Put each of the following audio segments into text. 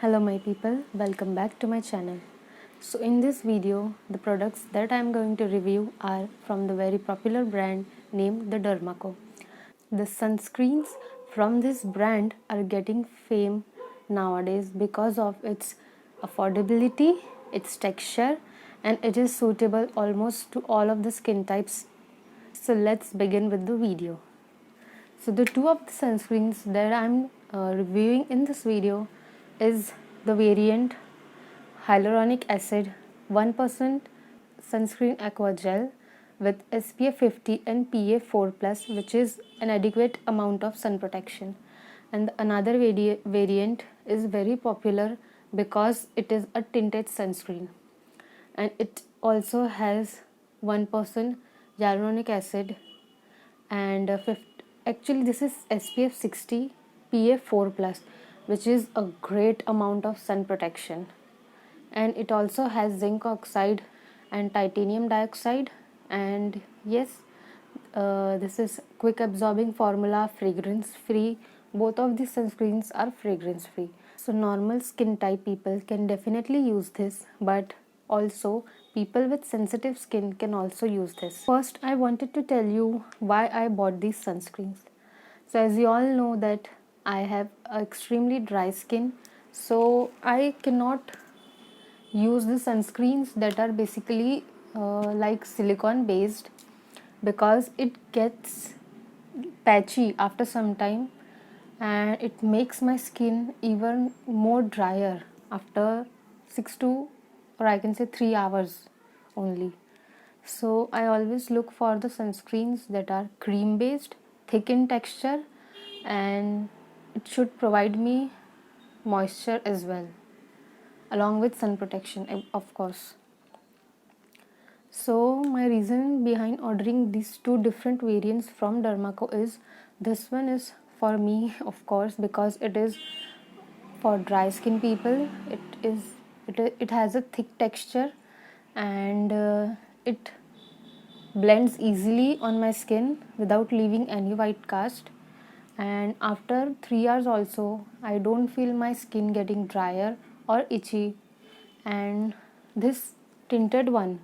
Hello my people, welcome back to my channel. So in this video, the products that I am going to review are from the very popular brand named the Derma. The sunscreens from this brand are getting fame nowadays because of its affordability, its texture, and it is suitable almost to all of the skin types. So let's begin with the video. So the two of the sunscreens that I'm reviewing in this video is the variant hyaluronic acid 1% sunscreen aqua gel with SPF 50 and PA 4+, which is an adequate amount of sun protection. And another variant is very popular because it is a tinted sunscreen, and it also has 1% hyaluronic acid and actually this is SPF 60 PA 4+, which is a great amount of sun protection, and it also has zinc oxide and titanium dioxide. And yes, this is quick absorbing formula, fragrance free. Both of these sunscreens are fragrance free, so normal skin type people can definitely use this, but also people with sensitive skin can also use this. First, I wanted to tell you why I bought these sunscreens. So as you all know that I have extremely dry skin, so I cannot use the sunscreens that are basically like silicone based, because it gets patchy after some time and it makes my skin even more drier after 6 to, or I can say 3 hours only. So I always look for the sunscreens that are cream based, thick in texture, and it should provide me moisture as well, along with sun protection, of course. So my reason behind ordering these two different variants from Dermaco is, this one is for me, of course, because it is for dry skin people. It has a thick texture, and it blends easily on my skin without leaving any white cast. And after 3 hours also, I don't feel my skin getting drier or itchy. And this tinted one,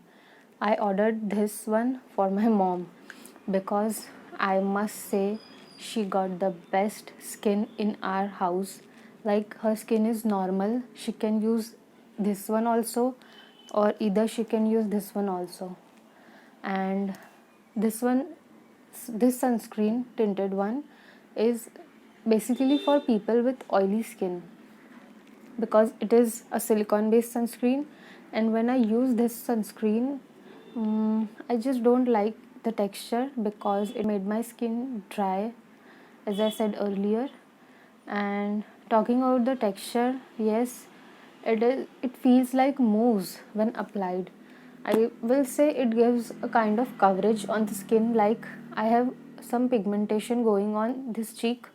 I ordered this one for my mom because I must say she got the best skin in our house. Like, her skin is normal, she can use this one also, or either she can use this one also. And this one, this sunscreen tinted one, is basically for people with oily skin, because it is a silicone based sunscreen. And when I use this sunscreen, I just don't like the texture because it made my skin dry, as I said earlier. And talking about the texture, yes, it feels like mousse when applied. I will say it gives a kind of coverage on the skin, like I have some pigmentation going on this cheek,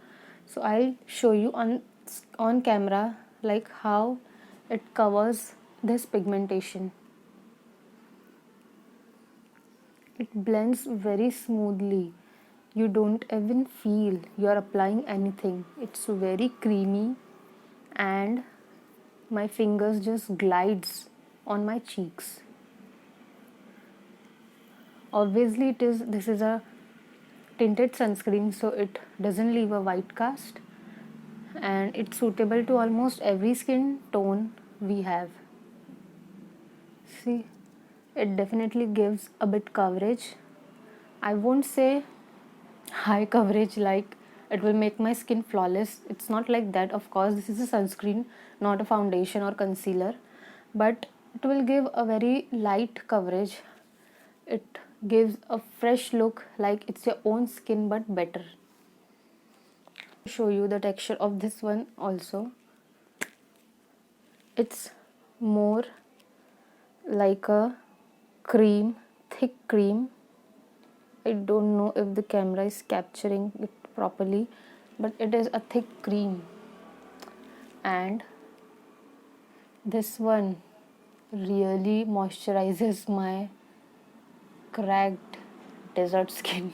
so I'll show you on camera like how it covers this pigmentation. It blends very smoothly. You don't even feel you're applying anything. It's very creamy, and my fingers just glides on my cheeks. Obviously this is a tinted sunscreen, so it doesn't leave a white cast, and it's suitable to almost every skin tone we have. See, it definitely gives a bit coverage. I won't say high coverage like it will make my skin flawless. It's not like that. Of course, this is a sunscreen, not a foundation or concealer, but it will give a very light coverage. It gives a fresh look, like it's your own skin but better. Show you the texture of this one also. It's more like a cream, thick cream. I don't know if the camera is capturing it properly, but it is a thick cream. And this one really moisturizes my cracked desert skin.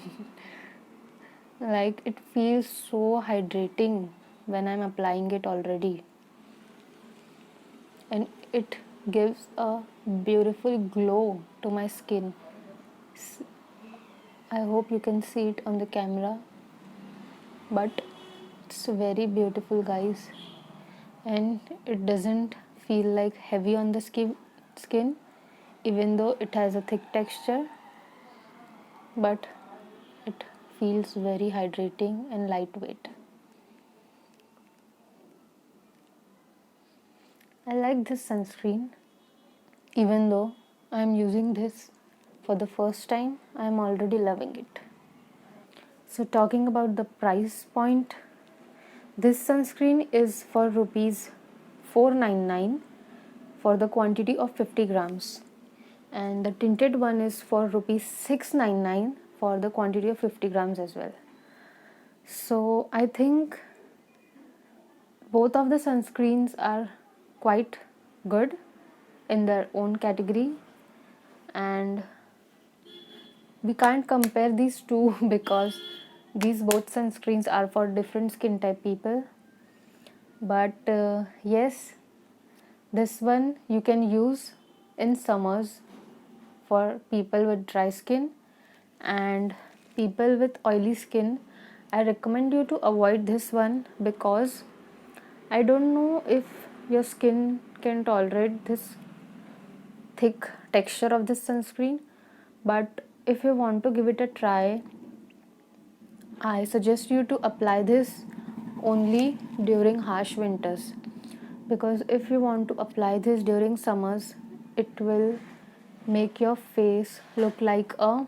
Like, it feels so hydrating when I'm applying it already. and it gives a beautiful glow to my skin. I hope you can see it on the camera, but it's very beautiful, guys, and it doesn't feel like heavy on the skin even though it has a thick texture, but it feels very hydrating and lightweight. I like this sunscreen. Even though I am using this for the first time, I am already loving it. So talking about the price point, this sunscreen is for rupees 499 for the quantity of 50 grams, and the tinted one is for rupees 699 for the quantity of 50 grams as well. So I think both of the sunscreens are quite good in their own category, and we can't compare these two because these both sunscreens are for different skin type people. But yes, this one you can use in summers for people with dry skin, and people with oily skin, I recommend you to avoid this one because I don't know if your skin can tolerate this thick texture of this sunscreen, but if you want to give it a try, I suggest you to apply this only during harsh winters, because if you want to apply this during summers, it will make your face look like a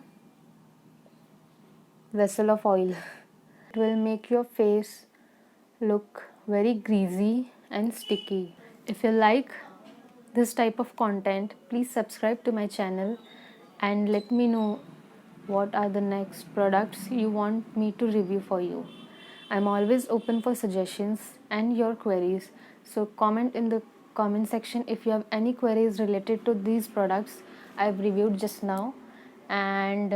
vessel of oil. It will make your face look very greasy and sticky. If you like this type of content, please subscribe to my channel and let me know what are the next products you want me to review for you. I'm always open for suggestions and your queries, so comment in the comment section if you have any queries related to these products I've reviewed just now. And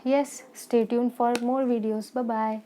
yes, stay tuned for more videos. Bye bye.